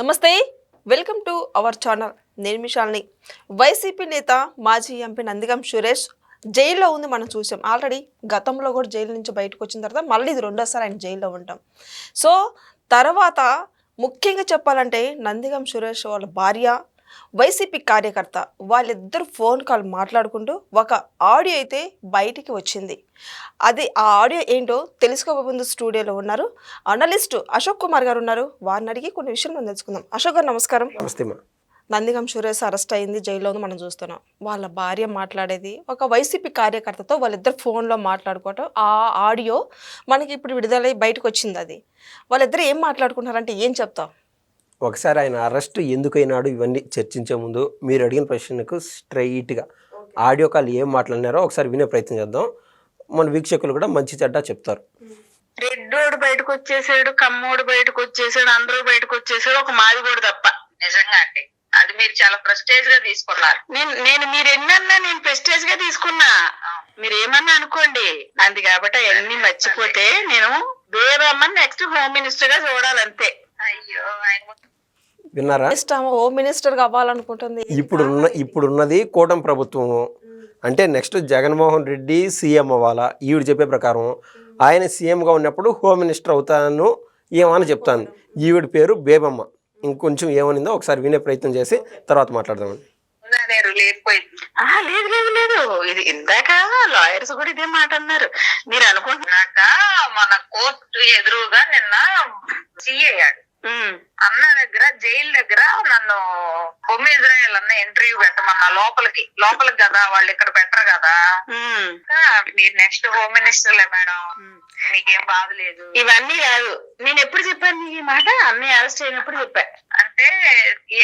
నమస్తే, welcome to our channel. నేను మిషాల్ని. YCP నేత మాజీ ఎంపీ నందిగం సురేష్ జైల్లో ఉంది. మనం చూసాం ఆల్రెడీ. గతంలో కూడా జైలు నుంచి బయటకు వచ్చిన తర్వాత మళ్ళీ ఇది రెండోసారి ఆయన జైల్లో ఉంటాం. సో తర్వాత ముఖ్యంగా చెప్పాలంటే నందిగం సురేష్ వాళ్ళ భార్య వైసీపీ కార్యకర్త వాళ్ళిద్దరు ఫోన్ కాల్ మాట్లాడుకుంటూ ఒక ఆడియో అయితే బయటికి వచ్చింది. అది ఆ ఆడియో ఏంటో తెలుసుకోబోతుంది. స్టూడియోలో ఉన్నారు అనలిస్ట్ అశోక్ కుమార్ గారు ఉన్నారు. వారిని అడిగి కొన్ని విషయాలు మనం తెలుసుకుందాం. అశోక్ గారు నమస్కారం. నందిగం సురేష్ అరెస్ట్ అయింది, జైల్లో ఉంది, మనం చూస్తున్నాం. వాళ్ళ భార్య మాట్లాడేది ఒక వైసీపీ కార్యకర్తతో వాళ్ళిద్దరు ఫోన్లో మాట్లాడుకోవటం, ఆ ఆడియో మనకి ఇప్పుడు విడుదలై బయటకు వచ్చింది. అది వాళ్ళిద్దరు ఏం మాట్లాడుకుంటారంటే ఏం చెప్తాం? ఒకసారి ఆయన అరెస్ట్ ఎందుకైనాడు ఇవన్నీ చర్చించే ముందు మీరు అడిగిన ప్రశ్నకు స్ట్రైట్గా ఆడియో కాల్ ఏం మాట్లాడినారో ఒకసారి వినే ప్రయత్నం చేద్దాం. మన వీక్షకులు కూడా మంచి చెడ్డ చెప్తారు. రెడ్డోడు బయటకు వచ్చేసాడు, కమ్మోడు బయటకు వచ్చేసాడు, అందరూ బయటకు వచ్చేసాడు, ఒక మాదిగోడు తప్ప. నిజంగా అండి, అది మీరు చాలా ప్రెస్టేజ్ గా తీసుకున్నారు. నేను మీరు ఎన్నన్నా నేను ప్రెస్టేజ్ గా తీసుకున్నా, మీరు ఏమన్నా అనుకోండి. అంది కాబట్టి అవన్నీ మర్చిపోతే నేను బేబమ్మని నెక్స్ట్ హోమ్ మినిస్టర్ గా చూడాలంతే. అయ్యో, విన్నారా? Home minister కావాలనుకుంటుంది. ఇప్పుడున్నది కూటమి ప్రభుత్వము. అంటే నెక్స్ట్ జగన్మోహన్ రెడ్డి సీఎం అవ్వాలా. ఈవిడ చెప్పే ప్రకారం ఆయన సీఎంగా ఉన్నప్పుడు హోమ్ మినిస్టర్ అవుతాను ఏమని చెప్తాను. ఈవిడ పేరు బేబమ్మ. ఇంకొంచెం ఏమనిందో ఒకసారి వినే ప్రయత్నం చేసి తర్వాత మాట్లాడదామండి. లేదు లేదు లేదు, ఇది ఇందాక లాయర్స్ కూడా ఇదే మాట అన్నారు. మీరు అనుకుంటున్నాక మన కోర్టు ఎదురుగా నిన్న సీఏయాడు అన్న దగ్గర, జైలు దగ్గర నన్ను హోమ్ ఇజ్రాయల్ అన్న ఇంటర్వ్యూ పెట్టమన్నా. లోపలికి కదా, వాళ్ళు ఇక్కడ పెట్టరు కదా. మీరు నెక్స్ట్ హోమ్ మినిస్టర్లే మేడం, మీకేం బాధ లేదు. ఇవన్నీ కాదు, నేను ఎప్పుడు చెప్పాను ఈ మాట? అన్నయ్య అరెస్ట్ అయినప్పుడు చెప్పా. అంటే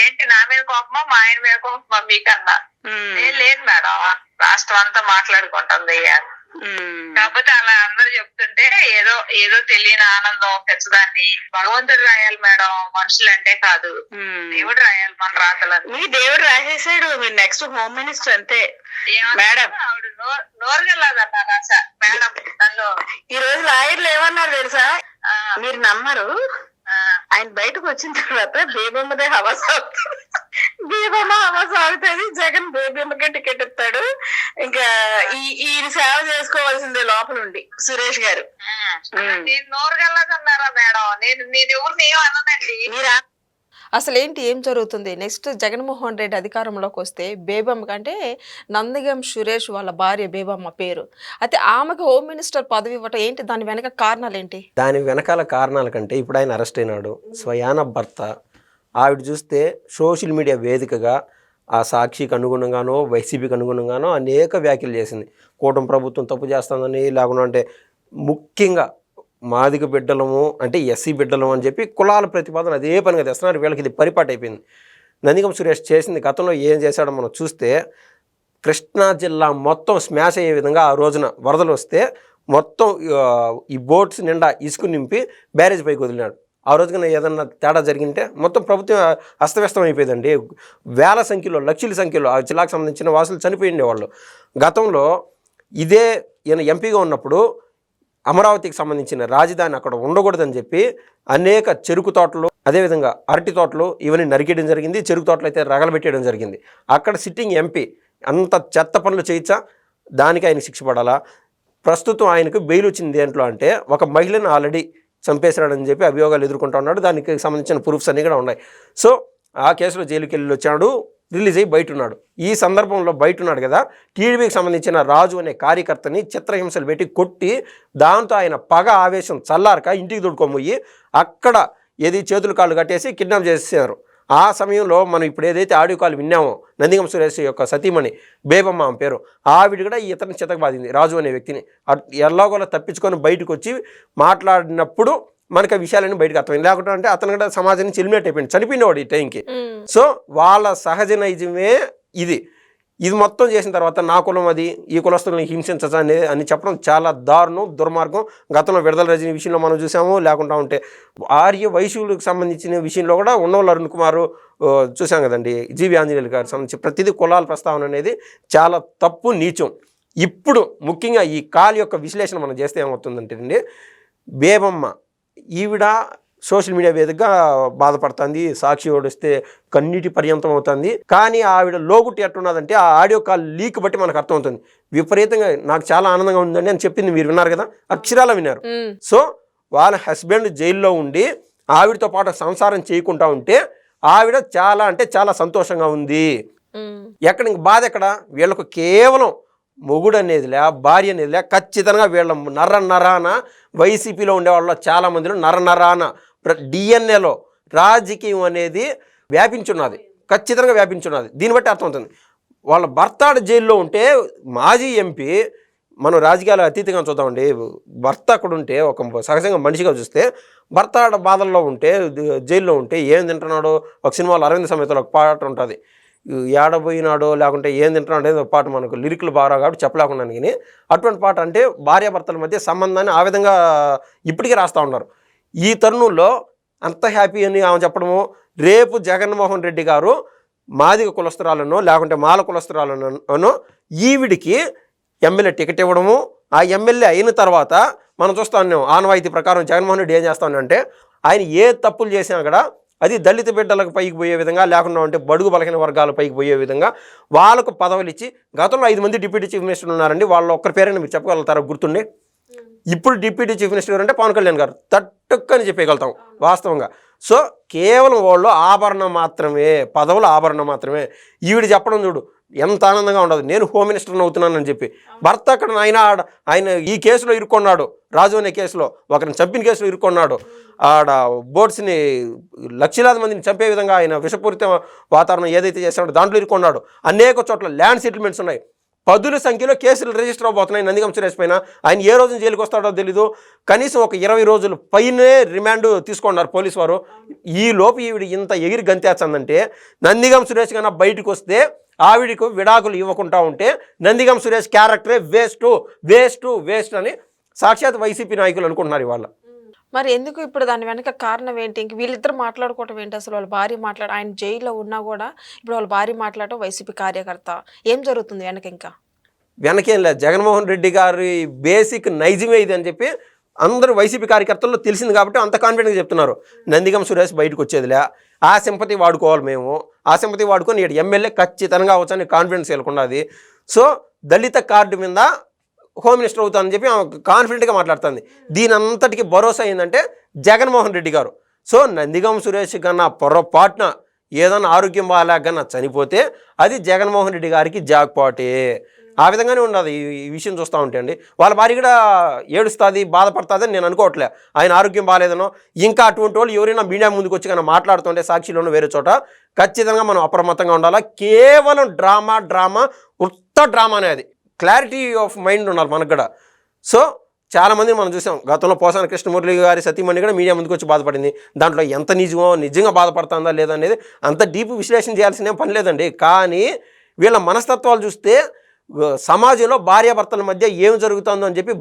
ఏంటి నా మీద కోపమా, మా ఆయన మీద కోపమా మీకన్నా? లేదు మేడం, రాష్ట్రం అంతా మాట్లాడుకుంటుంది. కాకపోతే అలా అందరూ చెప్తుంటే ఏదో ఏదో తెలియని ఆనందం పెంచదాన్ని. భగవంతుడు రాయాలి మేడం, మనుషులు అంటే కాదు. దేవుడు రాయాలి మన రాతలని. మీ దేవుడు రాసేసాడు, మీరు నెక్స్ట్ హోమ్ మినిస్టర్ అంతే మేడం. ఆవిడ నోరుగల్లాదన్నా రాసా మేడం. నన్ను ఈ రోజు లాయర్లు ఏమన్నారు తెలుసా? మీరు నమ్మరు, ఆయన బయటకు వచ్చిన తర్వాత బేబమ్మదే హవా సాగుతుంది. బేబమ్మ హవా సాగుతుంది, జగన్ బేబమ్మకే టికెట్ ఇస్తాడు. ఇంకా ఈయన సేవ చేసుకోవాల్సిందే లోపల ఉండి. సురేష్ గారు నోరుగల్లాదన్నారా మేడం? నేను ఎవరిని ఏమన్నానండి. మీరు అసలు ఏంటి, ఏం జరుగుతుంది? నెక్స్ట్ జగన్మోహన్ రెడ్డి అధికారంలోకి వస్తే బేబమ్మ కంటే నందిగం సురేష్ వాళ్ళ భార్య బేబమ్మ పేరు, అయితే ఆమెకు హోమ్ మినిస్టర్ పదవి ఇవ్వటం ఏంటి? దాని వెనక కారణాలు ఏంటి? దాని వెనకాల కారణాల కంటే ఇప్పుడు ఆయన అరెస్ట్ అయినాడు, స్వయాన భర్త. ఆవిడ చూస్తే సోషల్ మీడియా వేదికగా ఆ సాక్షికి అనుగుణంగానో వైసీపీకి అనుగుణంగానో అనేక వ్యాఖ్యలు చేసింది. కూటమి ప్రభుత్వం తప్పు చేస్తుందని, లేకుండా అంటే ముఖ్యంగా మాదిగ బిడ్డలము అంటే ఎస్సీ బిడ్డలము అని చెప్పి కులాల ప్రతిపాదన అదే పనిగా తెస్తున్నారు. వీళ్ళకి ఇది పరిపాటు అయిపోయింది. నందిగం సురేష్ చేసింది గతంలో ఏం చేశాడో మనం చూస్తే, కృష్ణా జిల్లా మొత్తం స్మాష్ అయ్యే విధంగా ఆ రోజున వరదలు వస్తే మొత్తం ఈ బోట్స్ నిండా ఇసుకు నింపి బ్యారేజ్ పైకి వదిలినాడు. ఆ రోజున ఏదన్నా తేడా జరిగింటే మొత్తం ప్రభుత్వం అస్తవ్యస్తం అయిపోయిందండి. వేల సంఖ్యలో, లక్షల సంఖ్యలో ఆ జిల్లాకు సంబంధించిన వాసులు చనిపోయి ఉండేవాళ్ళు. గతంలో ఇదే ఈయన ఎంపీగా ఉన్నప్పుడు అమరావతికి సంబంధించిన రాజధాని అక్కడ ఉండకూడదని చెప్పి అనేక చెరుకు తోటలు, అదేవిధంగా అరటి తోటలు ఇవన్నీ నరికేయడం జరిగింది. చెరుకు తోటలు అయితే రగలబెట్టేయడం జరిగింది. అక్కడ సిట్టింగ్ ఎంపీ అంత చెత్త పనులు చేయించా, దానికి ఆయన శిక్ష పడాలా? ప్రస్తుతం ఆయనకు బెయిల్ వచ్చింది దేంట్లో అంటే, ఒక మహిళను ఆల్రెడీ చంపేశాడని చెప్పి అభియోగాలు ఎదుర్కొంటూ ఉన్నాడు. దానికి సంబంధించిన ప్రూఫ్స్ అన్నీ కూడా ఉన్నాయి. సో ఆ కేసులో జైలుకి వెళ్ళి వచ్చాడు, రిలీజ్ అయ్యి బయట ఉన్నాడు. ఈ సందర్భంలో బయట ఉన్నాడు కదా, టీడీపీకి సంబంధించిన రాజు అనే కార్యకర్తని చిత్రహింసలు పెట్టి కొట్టి, దాంతో ఆయన పగ ఆవేశం చల్లారక ఇంటికి దొడుకోబోయి అక్కడ ఏది చేతులు కాళ్ళు కట్టేసి కిడ్నాప్ చేసేసారు. ఆ సమయంలో మనం ఇప్పుడు ఏదైతే ఆడియో కాల్ విన్నామో, నందిగం సురేష్ యొక్క సతీమణి బేబమ్మ ఆమె పేరు, ఆవిడ కూడా ఇతని చితకబాదింది రాజు అనే వ్యక్తిని. ఎలాగోలా తప్పించుకొని బయటకు వచ్చి మాట్లాడినప్పుడు మనకి ఆ విషయాలన్నీ బయటకు అర్థమైంది. లేకుండా అంటే అతను కూడా సమాజాన్ని చెలిమినట్టు అయిపోయింది, చనిపోయినవాడు ఈ టైంకి. సో వాళ్ళ సహజ నైజమే ఇది మొత్తం చేసిన తర్వాత నా కులం అది, ఈ కులస్తులను హింసించచ్చా అని చెప్పడం చాలా దారుణం, దుర్మార్గం. గతంలో విడుదల రజనీ విషయంలో మనం చూసాము. లేకుండా ఉంటే ఆర్య వైశ్యులకు సంబంధించిన విషయంలో కూడా ఉన్నవాళ్ళు అరుణ్ కుమార్ చూసాం కదండి, జీవి ఆంజనేయులు గారికి సంబంధించి ప్రతిదీ కులాల ప్రస్తావన అనేది చాలా తప్పు, నీచం. ఇప్పుడు ముఖ్యంగా ఈ కాల్ యొక్క విశ్లేషణ మనం చేస్తే ఏమవుతుందంటే అండి, బేబమ్మ ఈవిడ సోషల్ మీడియా వేదికగా బాధపడుతుంది, సాక్షి ఓడిస్తే కన్నీటి పర్యంతం అవుతుంది. కానీ ఆవిడ లోగుట్టి ఎట్టున్నదంటే ఆ ఆడియో కాల్ లీక్ బట్టి మనకు అర్థమవుతుంది. విపరీతంగా నాకు చాలా ఆనందంగా ఉందండి అని చెప్పింది మీరు విన్నారు కదా, అక్షరాల విన్నారు. సో వాళ్ళ హస్బెండ్ జైల్లో ఉండి ఆవిడతో పాటు సంసారం చేయకుండా ఉంటే ఆవిడ చాలా అంటే చాలా సంతోషంగా ఉంది. ఎక్కడ ఇంక బాధ ఎక్కడ? వీళ్ళకు కేవలం మొగుడు అనేదిలే, భార్య అనేదిలే, ఖచ్చితంగా వీళ్ళ నరాన వైసీపీలో ఉండే వాళ్ళ చాలా మందిలో నరాన డిఎన్ఏలో రాజకీయం అనేది వ్యాపించున్నది, ఖచ్చితంగా వ్యాపించున్నది. దీన్ని బట్టి అర్థమవుతుంది. వాళ్ళ భర్త జైల్లో ఉంటే మాజీ ఎంపీ, మనం రాజకీయాలు అతీతంగా చూద్దామండి, భర్త అక్కడ ఉంటే ఒక సహజంగా మనిషిగా చూస్తే భర్త బాధల్లో ఉంటే జైల్లో ఉంటే ఏం తింటున్నాడో, ఒక సినిమాలో అరవింద్ సమేతలో ఒక పాట ఉంటుంది, ఏడబోయినాడో లేకుంటే ఏం తింటున్నాడో అనేది ఒక పాట, మనకు లిరిక్లు బాగా కాబట్టి చెప్పలేకుండా. కానీ అటువంటి పాట అంటే భార్యాభర్తల మధ్య సంబంధాన్ని ఆ విధంగా ఇప్పటికీ రాస్తూ ఉన్నారు. ఈ తరుణంలో అంత హ్యాపీ అని ఆమె చెప్పడము, రేపు జగన్మోహన్ రెడ్డి గారు మాదిగ కులస్తురాలనో లేకుంటే మాల కులస్తురాలనో ఈవిడికి ఎమ్మెల్యే టికెట్ ఇవ్వడము, ఆ ఎమ్మెల్యే అయిన తర్వాత మనం చూస్తా ఉన్నాం ఆనవాయితీ ప్రకారం జగన్మోహన్ రెడ్డి ఏం చేస్తా ఉన్నాడంటే ఆయన ఏ తప్పులు చేసినా కూడా అది దళిత బిడ్డలకు పైకి పోయే విధంగా, లేకుండా అంటే బడుగు బలహీన వర్గాల పైకి పోయే విధంగా వాళ్ళకు పదవులు ఇచ్చి, గతంలో 5 మంది డిప్యూటీ చీఫ్ మినిస్టర్లు ఉన్నారండి, వాళ్ళ ఒక్కరి పేరైనా మీరు చెప్పగలుగుతారా గుర్తుండి? ఇప్పుడు డిప్యూటీ చీఫ్ మినిస్టర్ గారు అంటే పవన్ కళ్యాణ్ గారు, తట్టుక్కని చెప్పగలుగుతాం వాస్తవంగా. సో కేవలం వాళ్ళు ఆభరణం మాత్రమే, పదవులు ఆభరణం మాత్రమే. ఈవిడ చెప్పడం చూడు ఎంత ఆనందంగా ఉండదు, నేను హోమ్ మినిస్టర్ని అవుతున్నానని చెప్పి. భర్త అక్కడ ఆయన ఈ కేసులో ఇరుక్కున్నాడు, రాజు అనే కేసులో, ఒకరిని చంపిన కేసులో ఇరుక్కున్నాడు. ఆడ బోట్స్ని లక్షలాది మందిని చంపే విధంగా ఆయన విషపూరిత వాతావరణం ఏదైతే చేశాడో దాంట్లో ఇరుక్కున్నాడు. అనేక చోట్ల ల్యాండ్ సెటిల్మెంట్స్ ఉన్నాయి, 10 సంఖ్యలో కేసులు రిజిస్టర్ అవబోతున్నాయి నందిగం సురేష్ పైన. ఆయన ఏ రోజున జైలుకి వస్తాడో తెలీదు. కనీసం ఒక 20 రోజులు పైనే రిమాండ్ తీసుకున్నారు పోలీసు వారు. ఈ లోపు ఈవిడ ఇంత ఎగిరి గంతేస్తుందంటే, నందిగం సురేష్ కన్నా బయటకు వస్తే ఆవిడకు విడాకులు ఇవ్వకుండా ఉంటే నందిగం సురేష్ క్యారెక్టరే వేస్ట్ అని సాక్షాత్ వైసీపీ నాయకులు అనుకుంటున్నారు ఇవాళ. మరి ఎందుకు ఇప్పుడు దాని వెనక కారణం ఏంటి? ఇంక వీళ్ళిద్దరు మాట్లాడుకోవటం ఏంటి? అసలు వాళ్ళ భార్య ఆయన జైల్లో ఉన్నా కూడా ఇప్పుడు వాళ్ళ భార్య మాట్లాడటం, వైసీపీ కార్యకర్త, ఏం జరుగుతుంది వెనక? ఇంకా వెనకేం లేదు, జగన్మోహన్ రెడ్డి గారి బేసిక్ నైజమే ఇది అని చెప్పి అందరూ వైసీపీ కార్యకర్తల్లో తెలిసింది కాబట్టి అంత కాన్ఫిడెంట్గా చెప్తున్నారు. నందిగం సురేష్ బయటకు వచ్చేదిలే, ఆ సింపతి వాడుకోవాలి మేము, ఆ సింపతి వాడుకొని ఇక్కడ ఎమ్మెల్యే ఖచ్చితంగా అవచ్చని కాన్ఫిడెన్స్ వెళ్ళకున్నది. సో దళిత కార్డు మీద హోమ్ మినిస్టర్ అవుతానని చెప్పి కాన్ఫిడెంట్గా మాట్లాడుతుంది. దీని అంతటికి భరోసా ఏంటంటే జగన్మోహన్ రెడ్డి గారు. సో నందిగం సురేష్ కన్నా పొరపాటున ఏదన్నా ఆరోగ్యం బాగాలేకన్నా చనిపోతే అది జగన్మోహన్ రెడ్డి గారికి జాక్పాటే. ఆ విధంగానే ఉండదు ఈ విషయం చూస్తూ ఉంటే అండి. వాళ్ళ భార్య కూడా ఏడుస్తుంది, బాధపడుతుంది అని నేను అనుకోవట్లే. ఆయన ఆరోగ్యం బాగాలేదనో, ఇంకా అటువంటి వాళ్ళు ఎవరైనా మీడియా ముందుకు వచ్చి కానీ మాట్లాడుతుంటే సాక్షిలోనూ వేరే చోట ఖచ్చితంగా మనం అప్రమత్తంగా ఉండాలి. కేవలం డ్రామా ఉత్త డ్రామానే, అది క్లారిటీ ఆఫ్ మైండ్ ఉండాలి మనకు కూడా. సో చాలామందిని మనం చూసాం, గతంలో పోసాని కృష్ణమురళి గారి సతీమణి కూడా మీడియా ముందుకు వచ్చి బాధపడింది. దాంట్లో ఎంత నిజంగా బాధపడుతుందా లేదా అనేది అంత డీప్ విశ్లేషణ చేయాల్సిన పని లేదండి. కానీ వీళ్ళ మనస్తత్వాలు చూస్తే సమాజంలో భార్యాభర్తల మధ్య ఏం జరుగుతుందో అని చెప్పి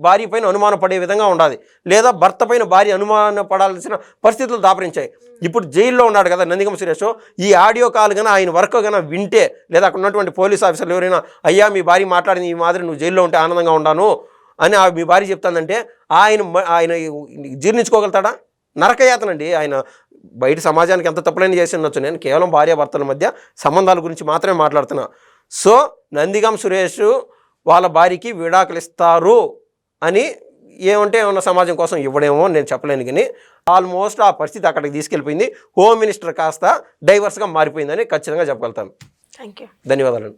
భార్య పైన అనుమానం పడే విధంగా ఉండాలి, లేదా భర్త పైన భార్య అనుమాన పడాల్సిన పరిస్థితులు దాపరించాయి. ఇప్పుడు జైల్లో ఉన్నాడు కదా నందిగం సురేష్, ఈ ఆడియో కాల్ కన్నా ఆయన వర్క్ కన్నా వింటే, లేదా అక్కడ ఉన్నటువంటి పోలీస్ ఆఫీసర్లు ఎవరైనా అయ్యా మీ భార్య మాట్లాడింది ఈ మాదిరి నువ్వు జైల్లో ఉంటే ఆనందంగా ఉన్నాను అని మీ భార్య చెప్తానంటే ఆయన జీర్ణించుకోగలుగుతాడా? నరకయాతనండి. ఆయన బయట సమాజానికి ఎంత తప్పులైన చేసి ఉండొచ్చు. నేను కేవలం భార్యాభర్తల మధ్య సంబంధాల గురించి మాత్రమే మాట్లాడుతున్నా. సో నందిగం సురేష్ వాళ్ళ భార్యకి విడాకులు ఇస్తారు అని ఏమన్నా సమాజం కోసం ఇవ్వడేమో నేను చెప్పలేను. కానీ ఆల్మోస్ట్ ఆ పరిస్థితి అక్కడికి తీసుకెళ్ళిపోయింది. హోమ్ మినిస్టర్ కాస్త డైవర్స్గా మారిపోయిందని ఖచ్చితంగా చెప్పగలుగుతాను. థ్యాంక్ యూ, ధన్యవాదాలు.